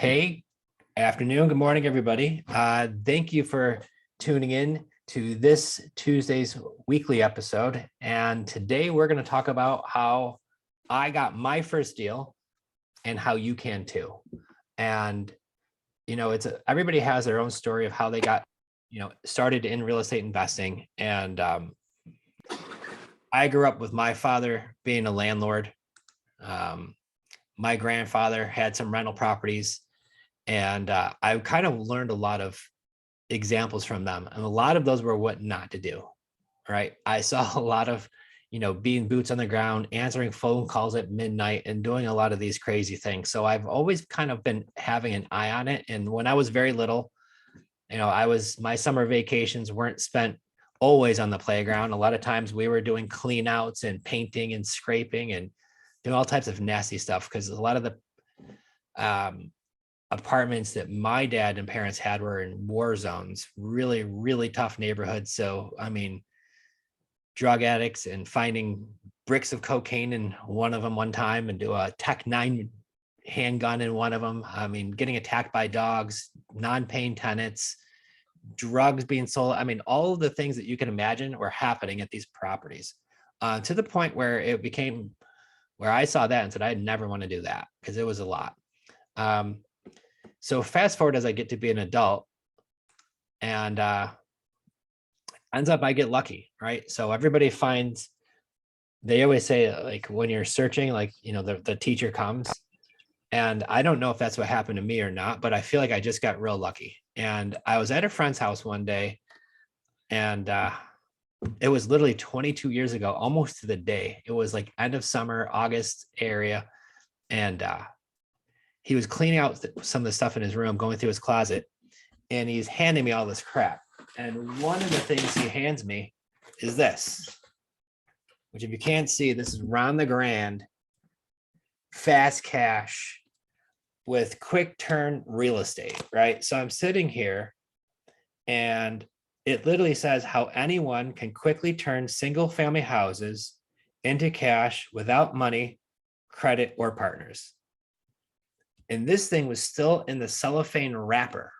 Hey, afternoon, good morning, everybody. Thank you for tuning in to this Tuesday's weekly episode. And today we're going to talk about how I got my first deal and how you can too. And, everybody has their own story of how they got, started in real estate investing. And I grew up with my father being a landlord. My grandfather had some rental properties. And I kind of learned a lot of examples from them. And a lot of those were what not to do, right? I saw a lot of, being boots on the ground, answering phone calls at midnight and doing a lot of these crazy things. So I've always kind of been having an eye on it. And when I was very little, my summer vacations weren't spent always on the playground. A lot of times we were doing clean outs and painting and scraping and doing all types of nasty stuff because a lot of the apartments that my dad and parents had were in war zones, really, really tough neighborhoods. So, drug addicts and finding bricks of cocaine in one of them one time and do a Tech 9 handgun in one of them. Getting attacked by dogs, non-paying tenants, drugs being sold. All of the things that you can imagine were happening at these properties to the point where it became where I saw that and said, I'd never want to do that because it was a lot. So fast forward as I get to be an adult and ends up I get lucky, right? So everybody finds, they always say like when you're searching, like, the teacher comes. And I don't know if that's what happened to me or not, but I feel like I just got real lucky. And I was at a friend's house one day and it was literally 22 years ago, almost to the day. It was like end of summer, August area. And he was cleaning out some of the stuff in his room, going through his closet, and he's handing me all this crap. And one of the things he hands me is this, which if you can't see, this is Ron the Grand, fast cash with quick turn real estate, right? So I'm sitting here and it literally says how anyone can quickly turn single family houses into cash without money, credit, or partners. And this thing was still in the cellophane wrapper,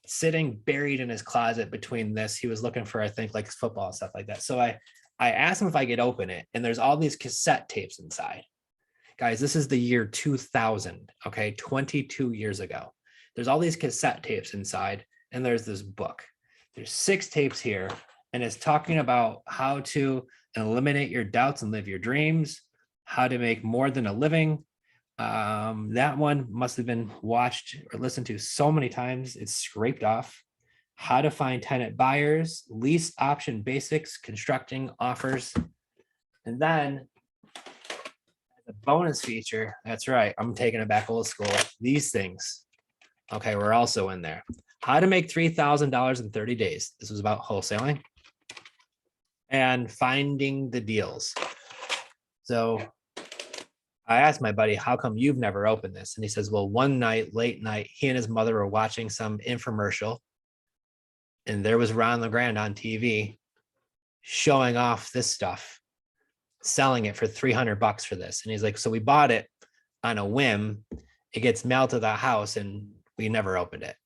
sitting buried in his closet between this. He was looking for, I think, like football and stuff like that. So I asked him if I could open it, and there's all these cassette tapes inside. Guys, this is the year 2000, okay, 22 years ago. There's all these cassette tapes inside, and there's this book. There's 6 tapes here, and it's talking about how to eliminate your doubts and live your dreams, how to make more than a living. That one must have been watched or listened to so many times, it's scraped off. How to find tenant buyers, lease option basics, constructing offers. And then the bonus feature, that's right, I'm taking it back old school. These things, okay, we're also in there. How to make $3,000 in 30 days. This was about wholesaling and finding the deals. So I asked my buddy, how come you've never opened this? And he says, well, one night, late night, he and his mother were watching some infomercial and there was Ron LeGrand on TV showing off this stuff, selling it for $300 for this. And he's like, so we bought it on a whim. It gets mailed to the house and we never opened it.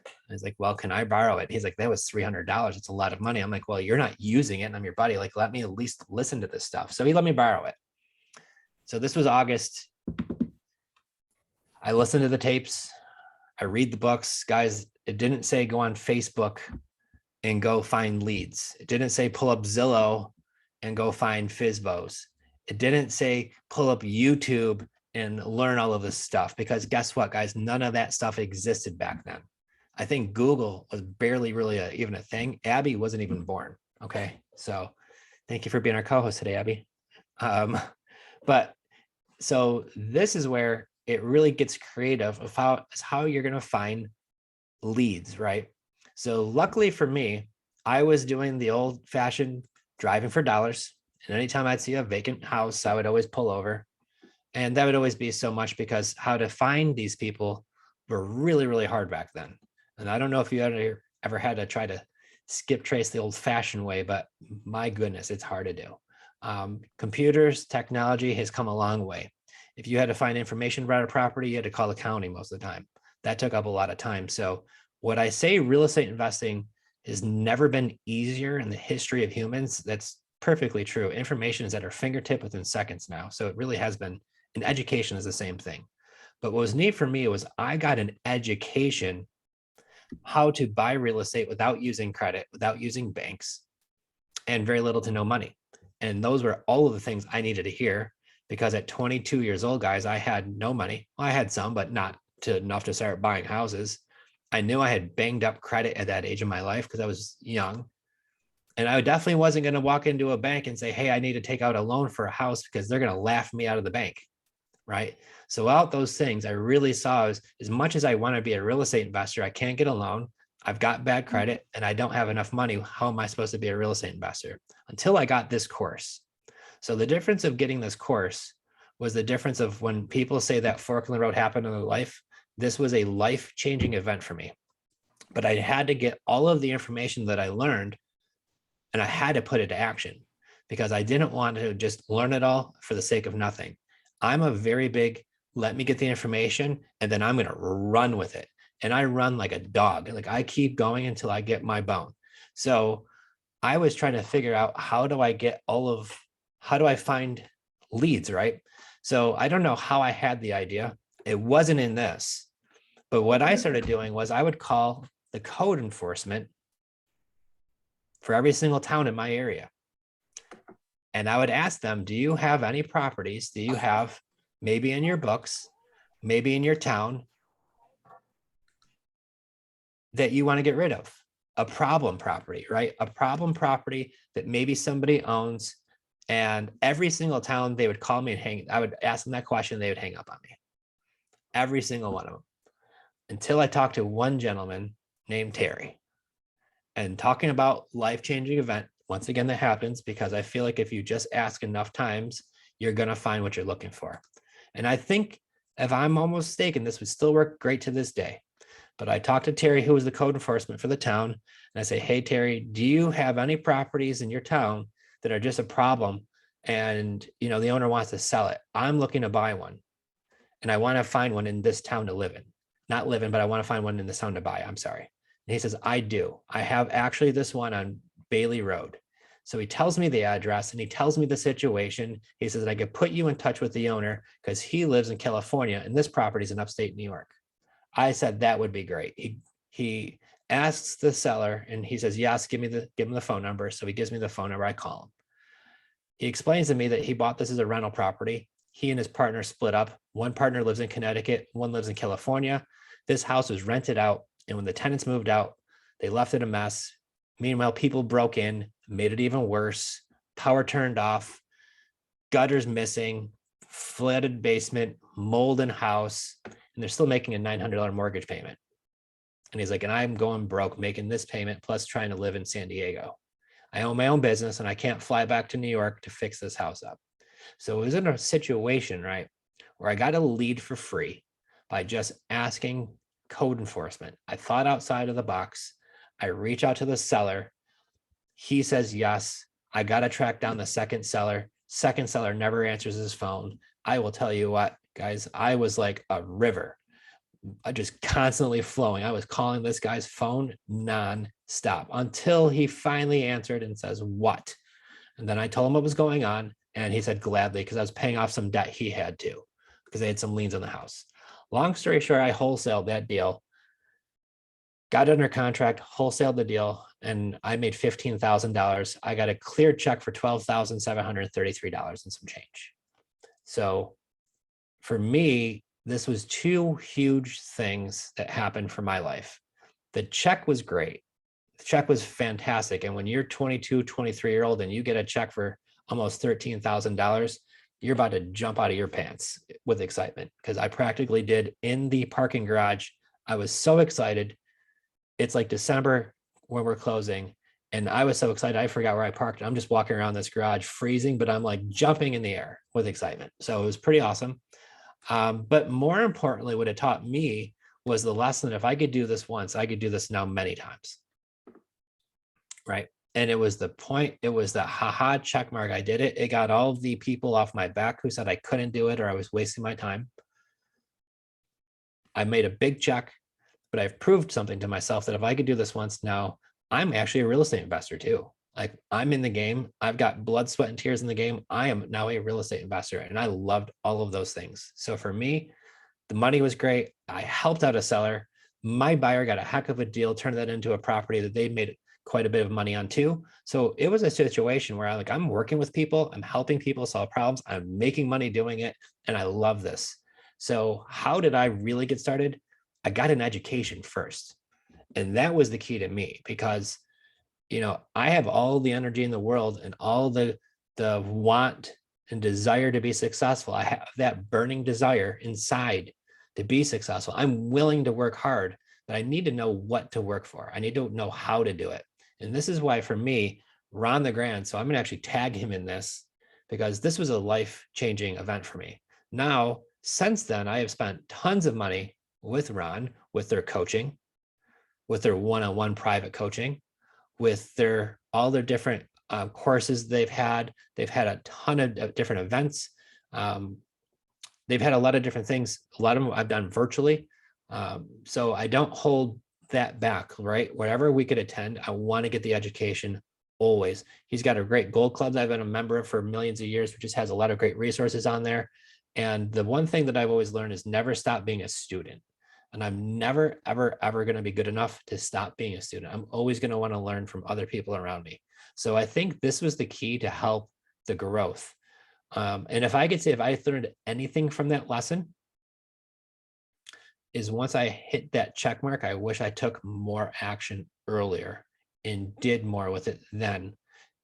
I was like, well, can I borrow it? He's like, that was $300. It's a lot of money. I'm like, well, you're not using it and I'm your buddy. Like, let me at least listen to this stuff. So he let me borrow it. So this was August. I listened to the tapes. I read the books. Guys, it didn't say go on Facebook and go find leads. It didn't say pull up Zillow and go find FSBOs. It didn't say pull up YouTube and learn all of this stuff because guess what, guys? None of that stuff existed back then. I think Google was barely really even a thing. Abby wasn't even born. Okay. So thank you for being our co-host today, Abby. But so this is where it really gets creative of how you're going to find leads, right? So luckily for me, I was doing the old fashioned driving for dollars. And anytime I'd see a vacant house, I would always pull over. And that would always be so much because how to find these people were really, really hard back then. And I don't know if you ever had to try to skip trace the old fashioned way, but my goodness, it's hard to do. Computers, technology has come a long way. If you had to find information about a property, you had to call the county most of the time. That took up a lot of time. So what I say, real estate investing has never been easier in the history of humans. That's perfectly true. Information is at our fingertip within seconds now. So it really has been, and education is the same thing. But what was neat for me was I got an education how to buy real estate without using credit, without using banks, and very little to no money. And those were all of the things I needed to hear, because at 22 years old, guys, I had no money. Well, I had some, but not enough to start buying houses. I knew I had banged up credit at that age of my life because I was young. And I definitely wasn't going to walk into a bank and say, hey, I need to take out a loan for a house, because they're going to laugh me out of the bank. Right. So out those things, I really saw as much as I want to be a real estate investor, I can't get a loan. I've got bad credit and I don't have enough money. How am I supposed to be a real estate investor? Until I got this course. So the difference of getting this course was the difference of when people say that fork in the road happened in their life. This was a life-changing event for me. But I had to get all of the information that I learned, and I had to put it to action, because I didn't want to just learn it all for the sake of nothing. I'm a very big, let me get the information and then I'm going to run with it. And I run like a dog. Like I keep going until I get my bone. So I was trying to figure out, how do I find leads, right? So I don't know how I had the idea. It wasn't in this, but what I started doing was I would call the code enforcement for every single town in my area. And I would ask them, do you have any properties? Do you have, maybe in your books, maybe in your town, that you want to get rid of? A problem property, right? A problem property that maybe somebody owns. And every single town, they would call me and I would ask them that question. They would hang up on me. Every single one of them. Until I talked to one gentleman named Terry. And talking about life-changing event, once again, that happens because I feel like if you just ask enough times, you're going to find what you're looking for. And I think, if I'm almost mistaken, this would still work great to this day. But I talked to Terry, who was the code enforcement for the town. And I say, hey, Terry, do you have any properties in your town that are just a problem? And, the owner wants to sell it. I'm looking to buy one. And I want to find one in this town to live in. Not live in, but I want to find one in this town to buy. I'm sorry. And he says, I do. I have actually this one on Bailey Road. So he tells me the address and he tells me the situation. He says that I could put you in touch with the owner because he lives in California and this property is in upstate New York. I said that would be great. He asks the seller and he says, yes, give him the phone number. So he gives me the phone number. I call him. He explains to me that he bought this as a rental property. He and his partner split up. One partner lives in Connecticut, one lives in California. This house was rented out. And when the tenants moved out, they left it a mess. Meanwhile, people broke in, made it even worse. Power turned off, gutters missing, flooded basement, mold in house, and they're still making a $900 mortgage payment. And he's like, and I'm going broke making this payment plus trying to live in San Diego. I own my own business and I can't fly back to New York to fix this house up. So it was in a situation, right, where I got a lead for free by just asking code enforcement. I thought outside of the box. I reach out to the seller. He says yes. I got to track down the second seller. Second seller never answers his phone. I will tell you what, guys, I was like a river. I just constantly flowing. I was calling this guy's phone non-stop until he finally answered and says, what? And then I told him what was going on. And he said gladly, because I was paying off some debt he had to, because they had some liens on the house. Long story short, I wholesaled that deal, got under contract, wholesaled the deal, and I made $15,000. I got a clear check for $12,733 and some change. So for me, this was two huge things that happened for my life. The check was great. The check was fantastic. And when you're 22, 23-year-old and you get a check for almost $13,000, you're about to jump out of your pants with excitement, because I practically did in the parking garage. I was so excited. It's like December when we're closing, and I was so excited I forgot where I parked. I'm just walking around this garage freezing, but I'm like jumping in the air with excitement. So it was pretty awesome. But more importantly, what it taught me was the lesson: if I could do this once, I could do this now many times. Right. And it was the point, it was the haha check mark. I did it. It got all the people off my back who said I couldn't do it or I was wasting my time. I made a big check, but I've proved something to myself that if I could do this once now, I'm actually a real estate investor too. Like I'm in the game. I've got blood, sweat, and tears in the game. I am now a real estate investor and I loved all of those things. So for me, the money was great. I helped out a seller. My buyer got a heck of a deal, turned that into a property that they made quite a bit of money on too. So it was a situation where I'm working with people, I'm helping people solve problems, I'm making money doing it, and I love this. So how did I really get started? I got an education first. And that was the key to me because, I have all the energy in the world and all the want and desire to be successful. I have that burning desire inside to be successful. I'm willing to work hard, but I need to know what to work for. I need to know how to do it. And this is why for me, Ron the Grand, so I'm going to actually tag him in this because this was a life-changing event for me. Now, since then, I have spent tons of money with Ron, with their coaching, with their one-on-one private coaching, with all their different courses they've had. They've had a ton of different events. They've had a lot of different things. A lot of them I've done virtually. So I don't hold that back, right? Whatever we could attend, I want to get the education always. He's got a great gold club that I've been a member of for millions of years, which just has a lot of great resources on there. And the one thing that I've always learned is never stop being a student. And I'm never, ever, ever going to be good enough to stop being a student. I'm always going to want to learn from other people around me. So I think this was the key to help the growth. And if I could say, if I learned anything from that lesson, is once I hit that check mark, I wish I took more action earlier and did more with it then.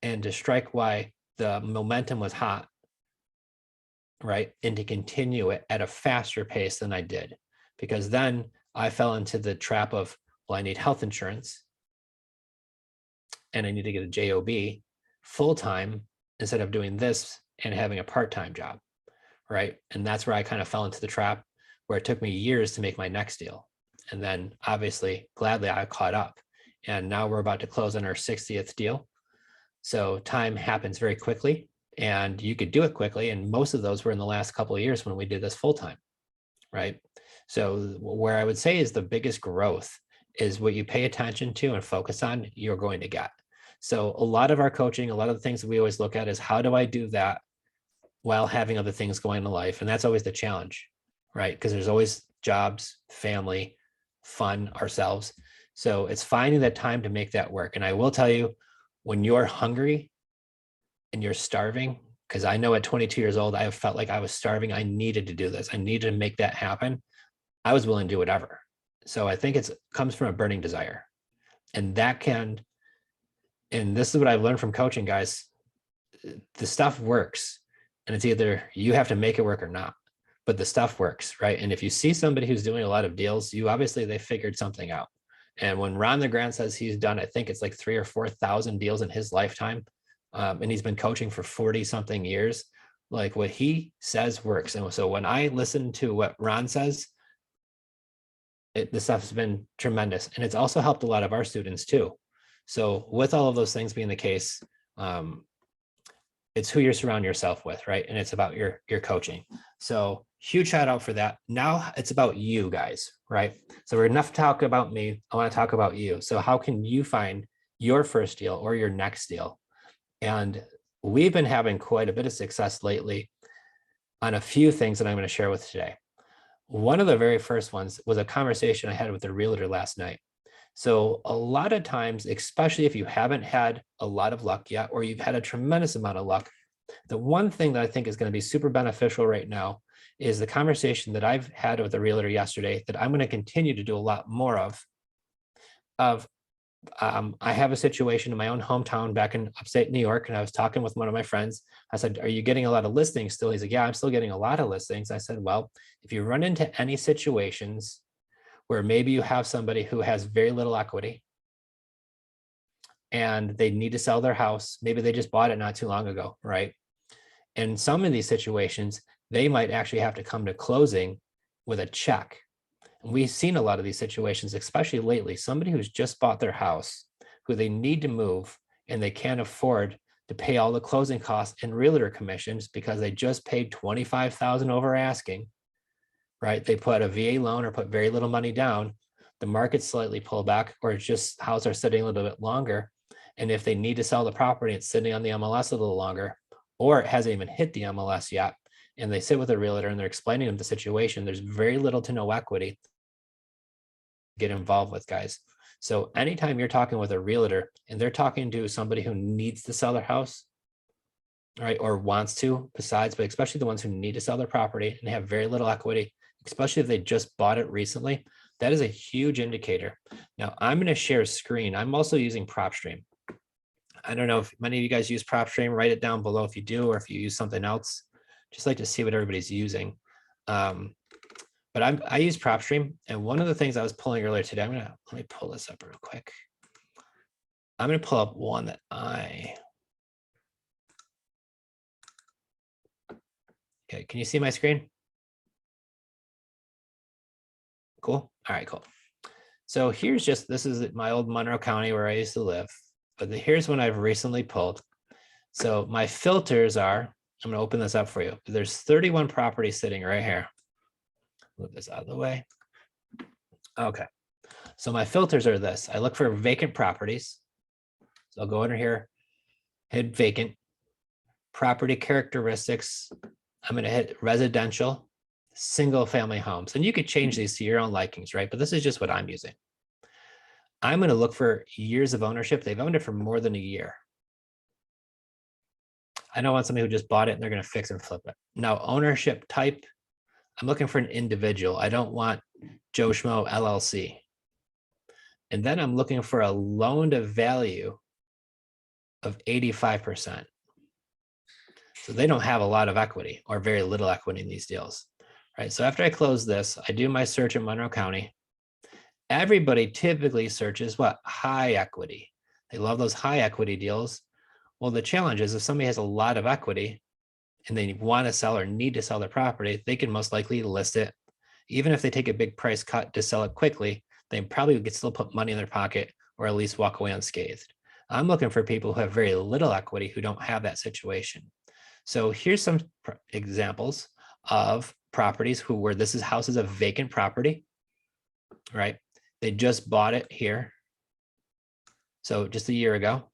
And to strike why the momentum was hot, right? And to continue it at a faster pace than I did. Because then I fell into the trap of, well, I need health insurance and I need to get a job full-time instead of doing this and having a part-time job, right? And that's where I kind of fell into the trap where it took me years to make my next deal. And then obviously, gladly, I caught up. And now we're about to close on our 60th deal. So time happens very quickly and you could do it quickly. And most of those were in the last couple of years when we did this full-time, right? So where I would say is the biggest growth is what you pay attention to and focus on, you're going to get. So a lot of our coaching, a lot of the things that we always look at is how do I do that while having other things going in life? And that's always the challenge, right? Because there's always jobs, family, fun, ourselves. So it's finding that time to make that work. And I will tell you, when you're hungry and you're starving, because I know at 22 years old, I felt like I was starving. I needed to do this. I needed to make that happen. I was willing to do whatever. So I think it comes from a burning desire. And this is what I've learned from coaching, guys. The stuff works. And it's either you have to make it work or not. But the stuff works, right? And if you see somebody who's doing a lot of deals, they figured something out. And when Ron the Grand says he's done, I think it's like 3,000 or 4,000 deals in his lifetime. And he's been coaching for 40 something years. Like what he says works. And so when I listen to what Ron says, the stuff's been tremendous. And it's also helped a lot of our students too. So with all of those things being the case, it's who you surround yourself with, right? And it's about your coaching. So huge shout out for that. Now it's about you guys, right? So we're enough to talk about me. I want to talk about you. So how can you find your first deal or your next deal? And we've been having quite a bit of success lately on a few things that I'm going to share with today. One of the very first ones was a conversation I had with a realtor last night. So a lot of times, especially if you haven't had a lot of luck yet, or you've had a tremendous amount of luck, the one thing that I think is going to be super beneficial right now is the conversation that I've had with a realtor yesterday that I'm going to continue to do a lot more of. I have a situation in my own hometown back in upstate New York, and I was talking with one of my friends. I said, "Are you getting a lot of listings still?" He's like, "Yeah, I'm still getting a lot of listings." I said, "Well, if you run into any situations where maybe you have somebody who has very little equity and they need to sell their house, maybe they just bought it not too long ago, right? In some of these situations, they might actually have to come to closing with a check. And we've seen a lot of these situations, especially lately, somebody who's just bought their house, who they need to move, and they can't afford to pay all the closing costs and realtor commissions because they just paid 25,000 over asking, right? They put a VA loan or put very little money down. The market slightly pulled back, or it's just houses are sitting a little bit longer. And if they need to sell the property, it's sitting on the MLS a little longer, or it hasn't even hit the MLS yet. And they sit with a realtor and they're explaining them the situation. There's very little to no equity to get involved with, guys. So anytime you're talking with a realtor and they're talking to somebody who needs to sell their house, right, or wants to besides, but especially the ones who need to sell their property and have very little equity, especially if they just bought it recently, that is a huge indicator. Now I'm going to share a screen. I'm also using PropStream. I don't know if many of you guys use PropStream. Write it down below if you do, or if you use something else. Just like to see what everybody's using. But I use PropStream, and one of the things I was pulling earlier today, let me pull this up real quick. I'm gonna pull up one that okay, can you see my screen? Cool, all right, cool. So here's this is my old Monroe County where I used to live, but here's one I've recently pulled. So my filters are, I'm gonna open this up for you. There's 31 properties sitting right here. Move this out of the way. Okay, so my filters are this. I look for vacant properties. So I'll go under here, hit vacant, property characteristics. I'm going to hit residential, single family homes. And you could change these to your own likings, right? But this is just what I'm using. I'm going to look for years of ownership. They've owned it for more than a year. I don't want somebody who just bought it and they're going to fix and flip it. Now, ownership type, I'm looking for an individual. I don't want Joe Schmo LLC. And then I'm looking for a loan to value of 85%. So they don't have a lot of equity or very little equity in these deals, right? So after I close this, I do my search in Monroe County. Everybody typically searches what? High equity. They love those high equity deals. Well, the challenge is if somebody has a lot of equity and they want to sell or need to sell their property, they can most likely list it. Even if they take a big price cut to sell it quickly, they probably could still put money in their pocket or at least walk away unscathed. I'm looking for people who have very little equity who don't have that situation. So here's some examples of properties where house is a vacant property, right? They just bought it here. So just a year ago.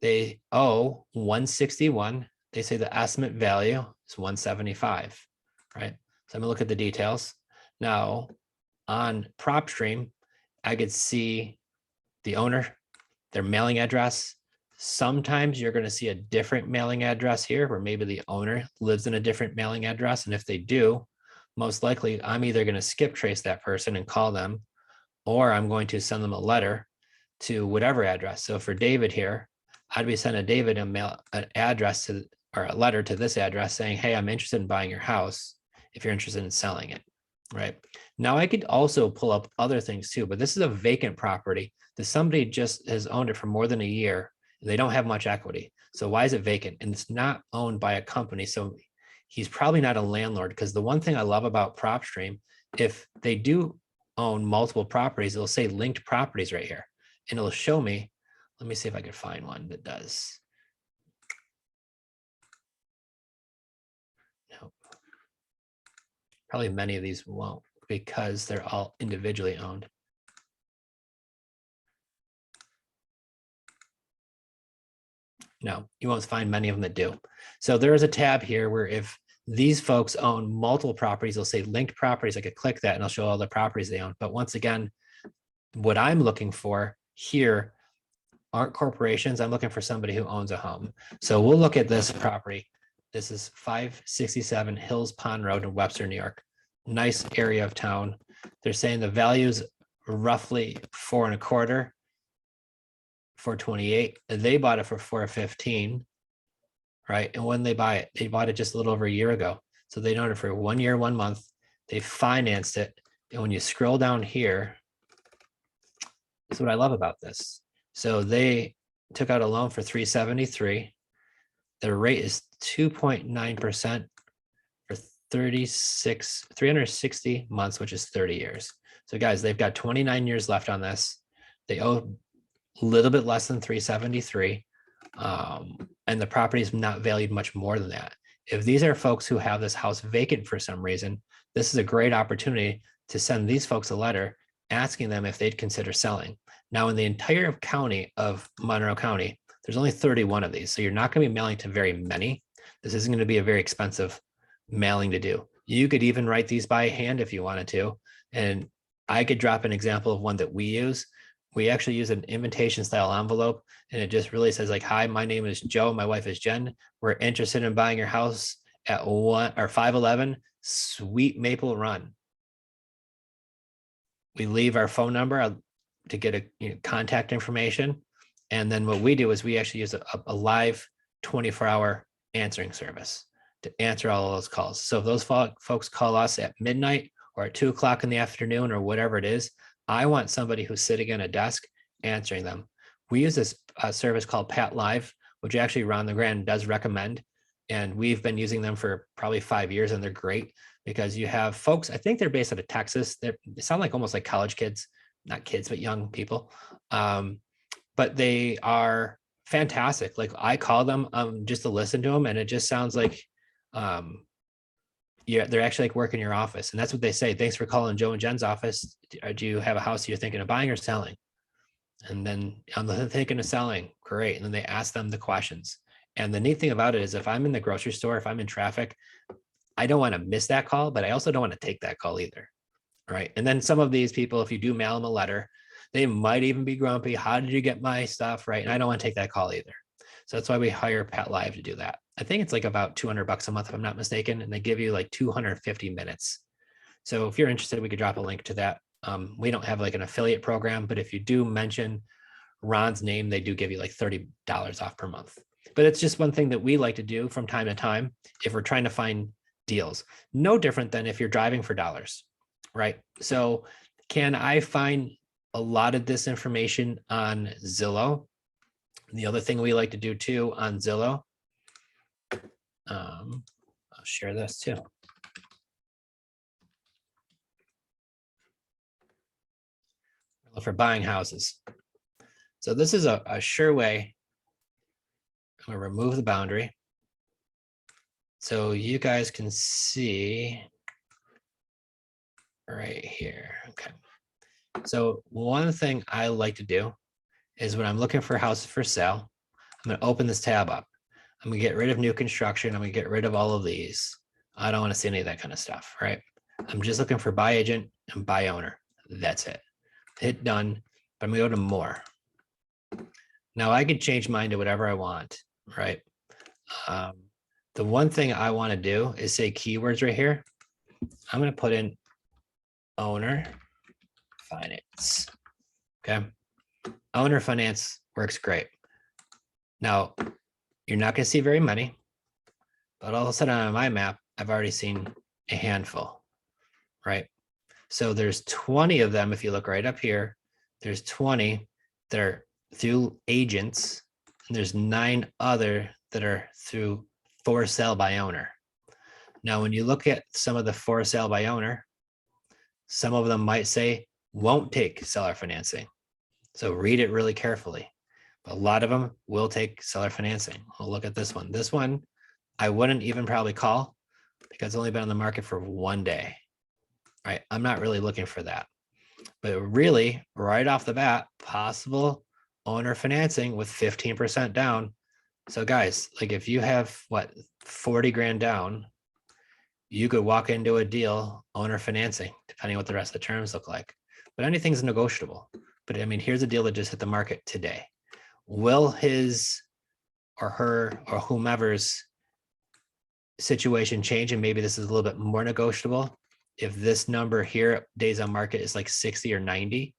They owe 161. They say the estimate value is 175, right? So I'm gonna look at the details. Now on PropStream, I could see the owner, their mailing address. Sometimes you're going to see a different mailing address here where maybe the owner lives in a different mailing address. And if they do, most likely I'm either going to skip trace that person and call them, or I'm going to send them a letter to whatever address. So for David here, I'd be sending David an address to, or a letter to this address saying, hey, I'm interested in buying your house if you're interested in selling it, right? Now I could also pull up other things too, but this is a vacant property that somebody just has owned it for more than a year. They don't have much equity. So why is it vacant? And it's not owned by a company. So he's probably not a landlord, because the one thing I love about PropStream, if they do own multiple properties, it'll say linked properties right here. And it'll show me, let me see if I can find one that does. No. Probably many of these won't because they're all individually owned. No, you won't find many of them that do. So there is a tab here where if these folks own multiple properties, they'll say linked properties. I could click that and I'll show all the properties they own. But once again, what I'm looking for here aren't corporations. I'm looking for somebody who owns a home. So we'll look at this property. This is 567 Hills Pond Road in Webster, New York. Nice area of town. They're saying the value is roughly 4.25. 428. They bought it for 415, right? And when they buy it, they bought it just a little over a year ago. So they owned it for 1 year, 1 month. They financed it. And when you scroll down here, that's what I love about this. So they took out a loan for 373. Their rate is 2.9% for 360 months, which is 30 years. So guys, they've got 29 years left on this. They owe a little bit less than 373. And the property is not valued much more than that. If these are folks who have this house vacant for some reason, this is a great opportunity to send these folks a letter asking them if they'd consider selling. Now, in the entire county of Monroe County, there's only 31 of these. So you're not going to be mailing to very many. This isn't going to be a very expensive mailing to do. You could even write these by hand if you wanted to. And I could drop an example of one that we use. We actually use an invitation style envelope, and it just really says like, hi, my name is Joe. My wife is Jen. We're interested in buying your house at 511 Sweet Maple Run. We leave our phone number to get a contact information. And then what we do is we actually use a live 24-hour answering service to answer all of those calls. So if those folks call us at midnight or at 2 o'clock in the afternoon or whatever it is, I want somebody who's sitting at a desk answering them. We use this service called Pat Live, which actually Ron LeGrand does recommend. And we've been using them for probably 5 years, and they're great because you have folks, I think they're based out of Texas. They sound like almost like college kids, not kids, but young people. But they are fantastic. Like I call them just to listen to them, and it just sounds like they're actually like working your office. And that's what they say. Thanks for calling Joe and Jen's office. Do you have a house you're thinking of buying or selling? And then I'm thinking of selling. Great. And then they ask them the questions. And the neat thing about it is if I'm in the grocery store, if I'm in traffic, I don't want to miss that call, but I also don't want to take that call either. Right. And then some of these people, if you do mail them a letter, they might even be grumpy. How did you get my stuff? Right. And I don't want to take that call either. So that's why we hire Pat Live to do that. I think it's like about $200 a month, if I'm not mistaken. And they give you like 250 minutes. So if you're interested, we could drop a link to that. We don't have like an affiliate program, but if you do mention Ron's name, they do give you like $30 off per month. But it's just one thing that we like to do from time to time if we're trying to find deals. No different than if you're driving for dollars, right? So can I find a lot of this information on Zillow? The other thing we like to do too on Zillow, I'll share this too. For buying houses. So this is a sure way. I'm going to remove the boundary. So you guys can see right here. Okay. So one thing I like to do is when I'm looking for houses for sale, I'm going to open this tab up. I'm going to get rid of new construction. I'm going to get rid of all of these. I don't want to see any of that kind of stuff, right? I'm just looking for buy agent and buy owner. That's it. Hit done. But I'm going to go to more. Now I could change mine to whatever I want, right? The one thing I want to do is say keywords right here. I'm going to put in owner finance. Okay. Owner finance works great. Now, you're not going to see very many, but all of a sudden on my map, I've already seen a handful, right? So there's 20 of them. If you look right up here, there's 20 that are through agents, and there's 9 other that are through for sale by owner. Now, when you look at some of the for sale by owner, some of them might say won't take seller financing. So read it really carefully. But a lot of them will take seller financing. We'll look at this one. This one, I wouldn't even probably call because it's only been on the market for 1 day. Right? I'm not really looking for that. But really, right off the bat, possible owner financing with 15% down. So guys, like if you have 40 grand down, you could walk into a deal owner financing, depending on what the rest of the terms look like. But anything's negotiable. But I mean, here's a deal that just hit the market today. Will his or her or whomever's situation change? And maybe this is a little bit more negotiable. If this number here, days on market, is like 60 or 90,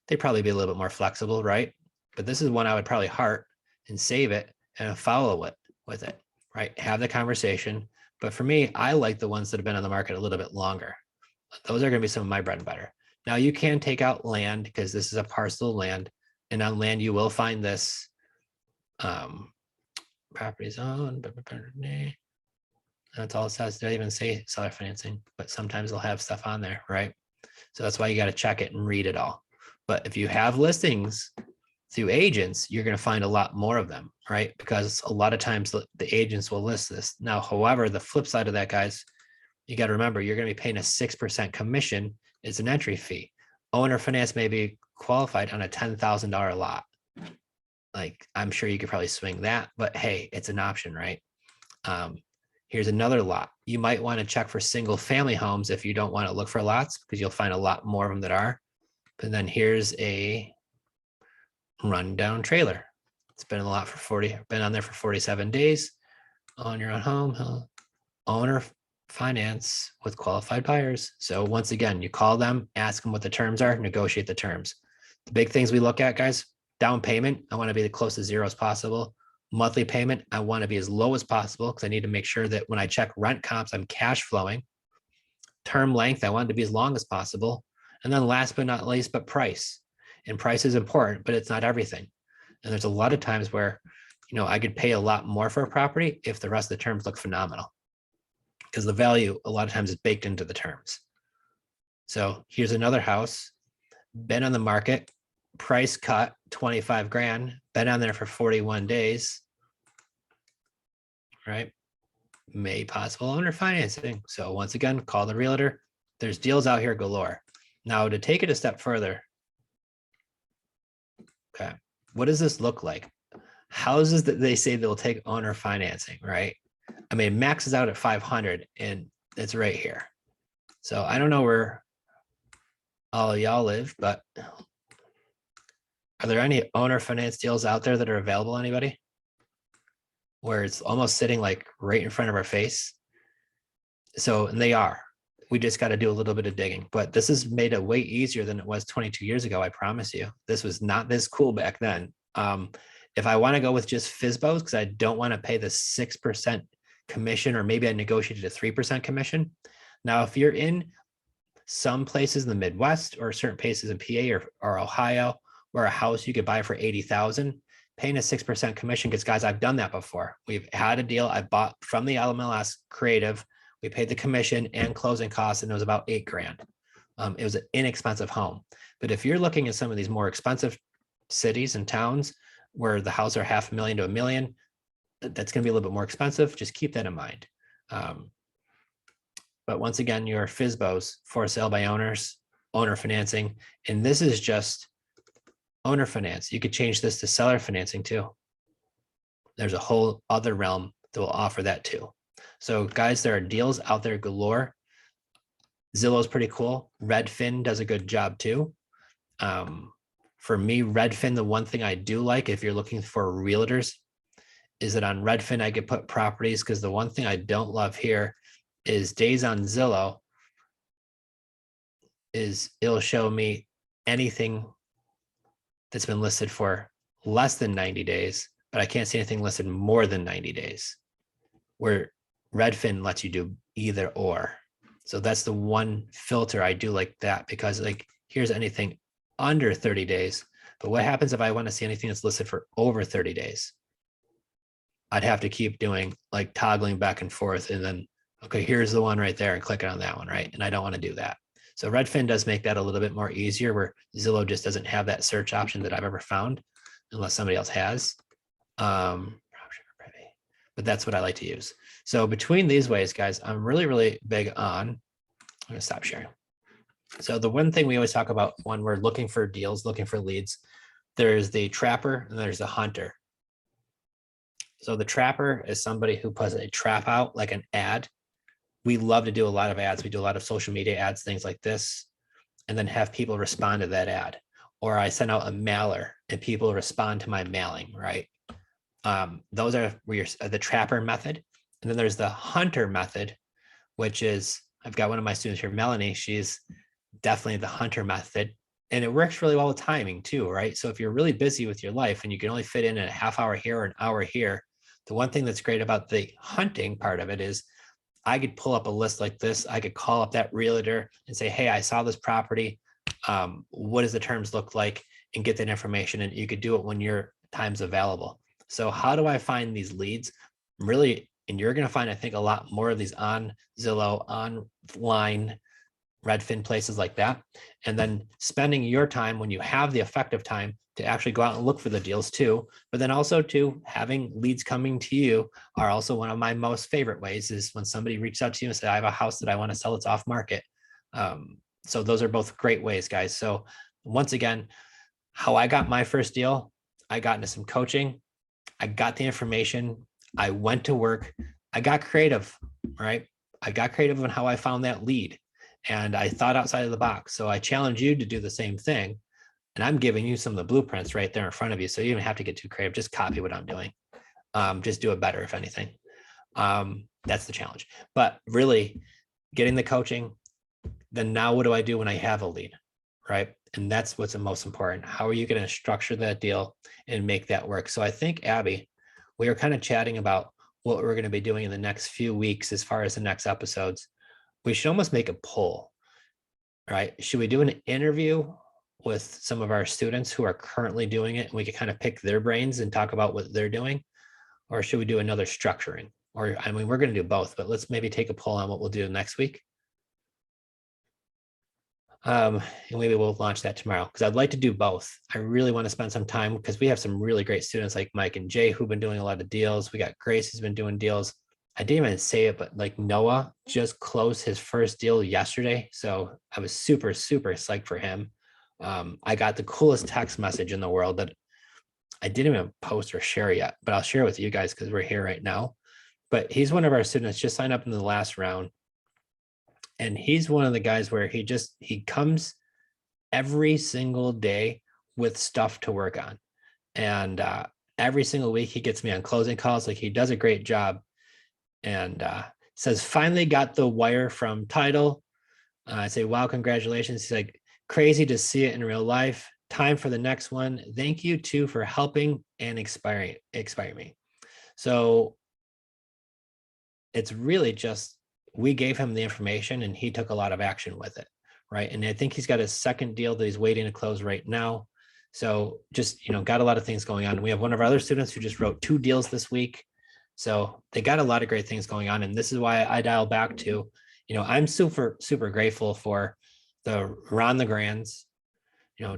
they'd probably be a little bit more flexible, right? But this is one I would probably heart and save it and follow it with it, right? Have the conversation. But for me, I like the ones that have been on the market a little bit longer. Those are going to be some of my bread and butter. Now you can take out land because this is a parcel of land, and on land you will find this property zone. That's all it says. They don't even say seller financing, but sometimes they'll have stuff on there, right? So that's why you got to check it and read it all. But if you have listings Through agents, you're going to find a lot more of them, right? Because a lot of times the agents will list this. Now, however, the flip side of that, guys, you got to remember, you're going to be paying a 6% commission as an entry fee. Owner finance may be qualified on a $10,000 lot. Like, I'm sure you could probably swing that, but hey, it's an option, right? Here's another lot. You might want to check for single family homes if you don't want to look for lots, because you'll find a lot more of them that are. But then here's a rundown trailer. It's been a lot for been on there for 47 days. On your own home, owner finance with qualified buyers. So once again, you call them, ask them what the terms are, negotiate the terms. The big things we look at, guys: down payment, I want to be the close to zero as possible. Monthly payment, I want to be as low as possible because I need to make sure that when I check rent comps, I'm cash flowing. Term length, I want it to be as long as possible. And then last but not least, but price. And price is important, but it's not everything. And there's a lot of times where, I could pay a lot more for a property if the rest of the terms look phenomenal, because the value a lot of times is baked into the terms. So here's another house, been on the market, price cut 25 grand, been on there for 41 days, right? May possible owner financing. So once again, call the realtor. There's deals out here galore. Now, to take it a step further, okay, what does this look like? Houses that they say they'll take owner financing, right? I mean, maxes out at 500 and it's right here. So I don't know where all y'all live, but are there any owner finance deals out there that are available? Anybody? Where it's almost sitting like right in front of our face. So, and they are. We just got to do a little bit of digging, but this has made it way easier than it was 22 years ago. I promise you, this was not this cool back then. If I want to go with just FSBOs, because I don't want to pay the 6% commission, or maybe I negotiated a 3% commission. Now, if you're in some places in the Midwest or certain places in PA or Ohio, where a house you could buy for 80,000, paying a 6% commission, because guys, I've done that before. We've had a deal I bought from the LMLS creative. We paid the commission and closing costs, and it was about 8 grand. It was an inexpensive home. But if you're looking at some of these more expensive cities and towns where the houses are $500,000 to $1 million, that's going to be a little bit more expensive. Just keep that in mind. But once again, your FSBOs, for sale by owners, owner financing, and this is just owner finance. You could change this to seller financing too. There's a whole other realm that will offer that too. So guys, there are deals out there galore. Zillow's pretty cool. Redfin does a good job too. For me, Redfin, the one thing I do like, if you're looking for realtors, is that on Redfin, I could put properties, because the one thing I don't love here is days on Zillow is it'll show me anything that's been listed for less than 90 days, but I can't see anything listed more than 90 days, where Redfin lets you do either or. So that's the one filter I do like that, because like here's anything under 30 days. But what happens if I want to see anything that's listed for over 30 days? I'd have to keep doing like toggling back and forth, and then, okay, here's the one right there, and clicking on that one, right? And I don't want to do that. So Redfin does make that a little bit more easier, where Zillow just doesn't have that search option that I've ever found, unless somebody else has. But that's what I like to use. So between these ways, guys, I'm really, really big on, I'm going to stop sharing. So the one thing we always talk about when we're looking for deals, looking for leads, there's the trapper and there's the hunter. So the trapper is somebody who puts a trap out, like an ad. We love to do a lot of ads. We do a lot of social media ads, things like this, and then have people respond to that ad. Or I send out a mailer and people respond to my mailing, right? Those are where the trapper method. And then there's the hunter method, which is, I've got one of my students here, Melanie, she's definitely the hunter method. And it works really well with timing too, right? So if you're really busy with your life and you can only fit in a half hour here or an hour here, the one thing that's great about the hunting part of it is I could pull up a list like this. I could call up that realtor and say, hey, I saw this property. What does the terms look like? And get that information. And you could do it when your time's available. So how do I find these leads? Really, and you're going to find, I think, a lot more of these on Zillow, online, Redfin, places like that, and then spending your time when you have the effective time to actually go out and look for the deals too. But then also to having leads coming to you are also one of my most favorite ways, is when somebody reaches out to you and says, I have a house that I want to sell, it's off market. So those are both great ways, guys. So once again, how I got my first deal, I got into some coaching, I got the information, I went to work, I got creative, right? I got creative on how I found that lead, and I thought outside of the box. So I challenge you to do the same thing. And I'm giving you some of the blueprints right there in front of you. So you don't have to get too creative. Just copy what I'm doing. Just do it better, if anything. That's the challenge. But really getting the coaching, then now what do I do when I have a lead, right? And that's what's the most important. How are you going to structure that deal and make that work? So I think, Abby, we were kind of chatting about what we're going to be doing in the next few weeks as far as the next episodes. We should almost make a poll, right? Should we do an interview with some of our students who are currently doing it, and we could kind of pick their brains and talk about what they're doing? Or should we do another structuring? Or, I mean, we're going to do both, but let's maybe take a poll on what we'll do next week. And maybe we'll launch that tomorrow, because I'd like to do both. I really want to spend some time, because we have some really great students like Mike and Jay who've been doing a lot of deals. We got Grace who's been doing deals. I didn't even say it, but like Noah just closed his first deal yesterday. So I was super, super psyched for him. I got the coolest text message in the world that I didn't even post or share yet, but I'll share with you guys because we're here right now. But he's one of our students, just signed up in the last round. And he's one of the guys where he comes every single day with stuff to work on. And every single week he gets me on closing calls. Like, he does a great job, and says, finally got the wire from title. I say, wow, congratulations. He's like, crazy to see it in real life. Time for the next one. Thank you too for helping and inspiring me. So it's really just, we gave him the information and he took a lot of action with it, right? And I think he's got a second deal that he's waiting to close right now. So just, got a lot of things going on. We have one of our other students who just wrote 2 deals this week. So they got a lot of great things going on. And this is why I dial back to, I'm super, super grateful for the Ron LeGrand's,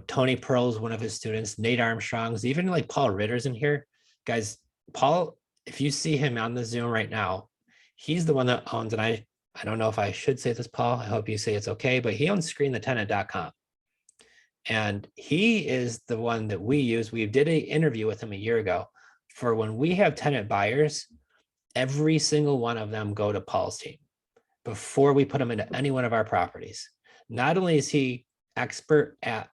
Tony Pearl's one of his students, Nate Armstrong's, even like Paul Ritter's in here. Guys, Paul, if you see him on the Zoom right now, he's the one that owns, and I don't know if I should say this, Paul, I hope you say it's okay, but he owns screenthetenant.com. And he is the one that we use. We did an interview with him a year ago for when we have tenant buyers, every single one of them go to Paul's team before we put them into any one of our properties. Not only is he expert at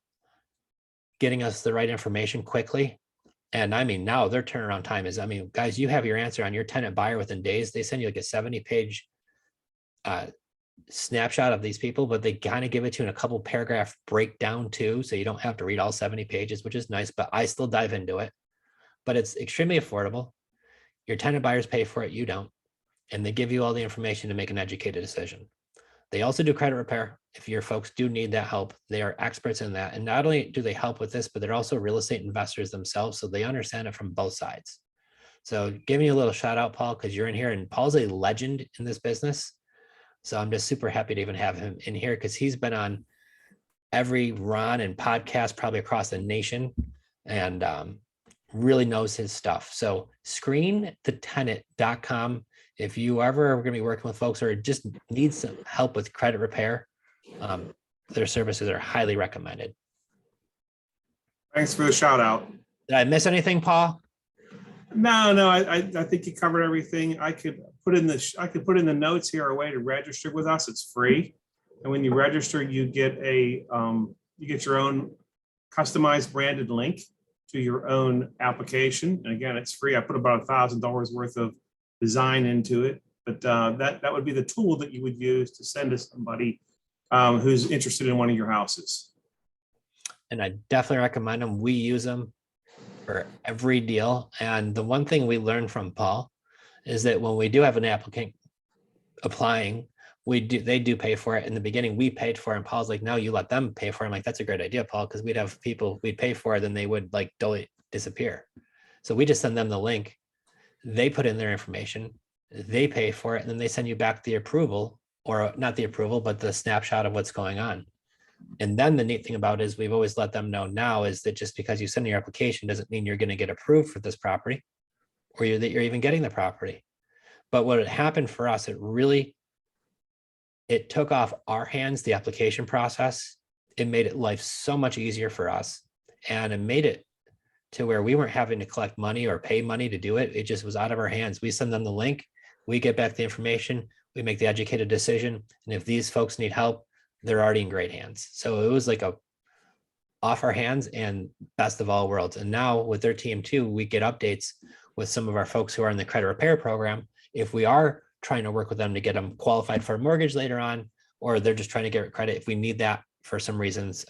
getting us the right information quickly, and I mean, now their turnaround time is, guys, you have your answer on your tenant buyer within days. They send you like a 70-page snapshot of these people, but they kind of give it to you in a couple paragraph breakdown too. So you don't have to read all 70 pages, which is nice, but I still dive into it. But it's extremely affordable. Your tenant buyers pay for it, you don't. And they give you all the information to make an educated decision. They also do credit repair. If your folks do need that help, they are experts in that. And not only do they help with this, but they're also real estate investors themselves. So they understand it from both sides. So giving you a little shout out, Paul, because you're in here, and Paul's a legend in this business. So I'm just super happy to even have him in here, because he's been on every Ron and podcast probably across the nation, and really knows his stuff. So screenthetenant.com. If you ever are going to be working with folks or just need some help with credit repair, their services are highly recommended. Thanks for the shout out. Did I miss anything, Paul? No, I think you covered everything. I could put in the notes here a way to register with us. It's free, and when you register, you get your own customized branded link to your own application. And again, it's free. I put about $1,000 worth of design into it, but that would be the tool that you would use to send to somebody who's interested in one of your houses. And I definitely recommend them. We use them for every deal. And the one thing we learned from Paul is that when we do have an applicant applying, they do pay for it. In the beginning, we paid for it, and Paul's like, no, you let them pay for it. I'm like, that's a great idea, Paul, because we'd have people we'd pay for it, then they would like disappear. So we just send them the link. They put in their information, they pay for it, and then they send you back the approval or not the approval, but the snapshot of what's going on. And then the neat thing about it is we've always let them know now is that just because you send your application doesn't mean you're going to get approved for this property or that you're even getting the property. But what had happened for us, it took off our hands, the application process. It made it life so much easier for us. And it made it to where we weren't having to collect money or pay money to do it. It just was out of our hands. We send them the link, we get back the information, we make the educated decision. And if these folks need help, they're already in great hands. So it was like off our hands and best of all worlds. And now with their team too, we get updates with some of our folks who are in the credit repair program. If we are trying to work with them to get them qualified for a mortgage later on, or they're just trying to get credit, if we need that for some reasons,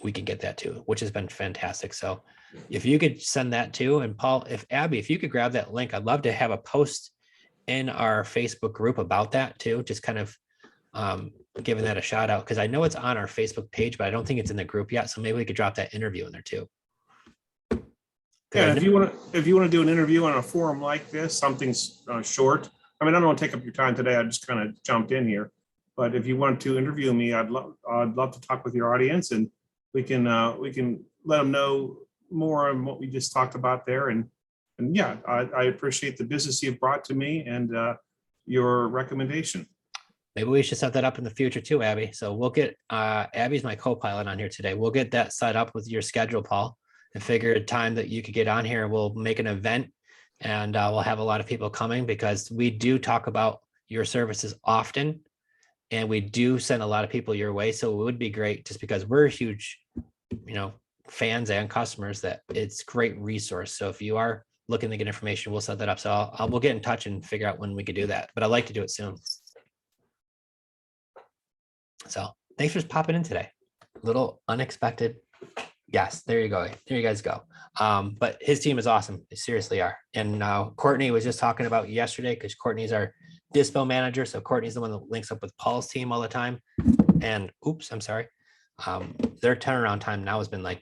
we can get that too, which has been fantastic. So if you could send that too, and Paul, if you could grab that link, I'd love to have a post in our Facebook group about that too, just kind of giving that a shout out, because I know it's on our Facebook page, but I don't think it's in the group yet. So maybe we could drop that interview in there too. Yeah, if you want to do an interview on a forum like this, something's short. I mean, I don't want to take up your time today. I just kind of jumped in here, but if you want to interview me, I'd love to talk with your audience, and we can let them know more on what we just talked about there. And yeah, I appreciate the business you've brought to me and your recommendation. Maybe we should set that up in the future too, Abby. So we'll get Abby's my co-pilot on here today. We'll get that set up with your schedule, Paul, and figure a time that you could get on here. We'll make an event, and we'll have a lot of people coming, because we do talk about your services often, and we do send a lot of people your way. So it would be great, just because we're huge, fans and customers, that it's a great resource. So if you are looking to get information, we'll set that up. So we'll get in touch and figure out when we could do that. But I'd like to do it soon. So thanks for popping in today. Little unexpected. Yes, there you go. There you guys go. But his team is awesome. They seriously are. And Courtney was just talking about yesterday, because Courtney's our dispo manager. So Courtney's the one that links up with Paul's team all the time. And oops, I'm sorry. Their turnaround time now has been like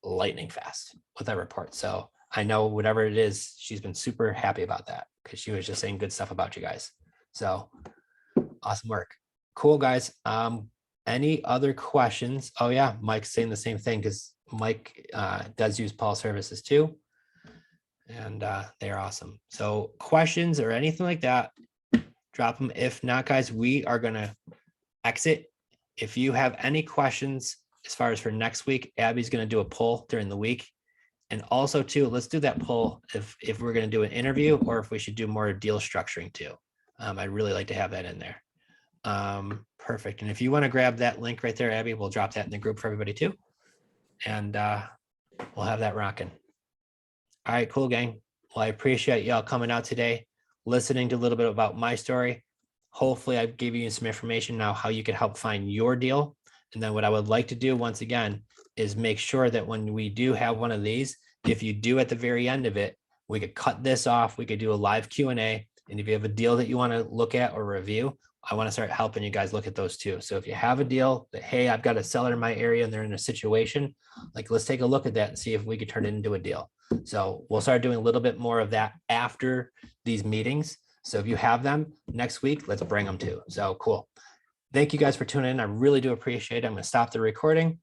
lightning fast with that report. So I know whatever it is, she's been super happy about that, because she was just saying good stuff about you guys. So awesome work. Cool, guys. Any other questions? Oh yeah, Mike's saying the same thing, because Mike does use Paul's services too. And they're awesome. So questions or anything like that, drop them. If not, guys, we are going to exit. If you have any questions as far as for next week, Abby's going to do a poll during the week. And also too, let's do that poll if we're going to do an interview, or if we should do more deal structuring too. I'd really like to have that in there. Perfect. And if you want to grab that link right there, Abby, we'll drop that in the group for everybody too. And we'll have that rocking. All right, cool, gang. Well, I appreciate y'all coming out today, listening to a little bit about my story. Hopefully I gave you some information now how you can help find your deal. And then what I would like to do once again is make sure that when we do have one of these, if you do at the very end of it, we could cut this off. We could do a live Q&A. And if you have a deal that you want to look at or review, I want to start helping you guys look at those too. So if you have a deal that, hey, I've got a seller in my area and they're in a situation, like, let's take a look at that and see if we could turn it into a deal. So we'll start doing a little bit more of that after these meetings. So if you have them next week, let's bring them too. So cool. Thank you guys for tuning in. I really do appreciate it. I'm going to stop the recording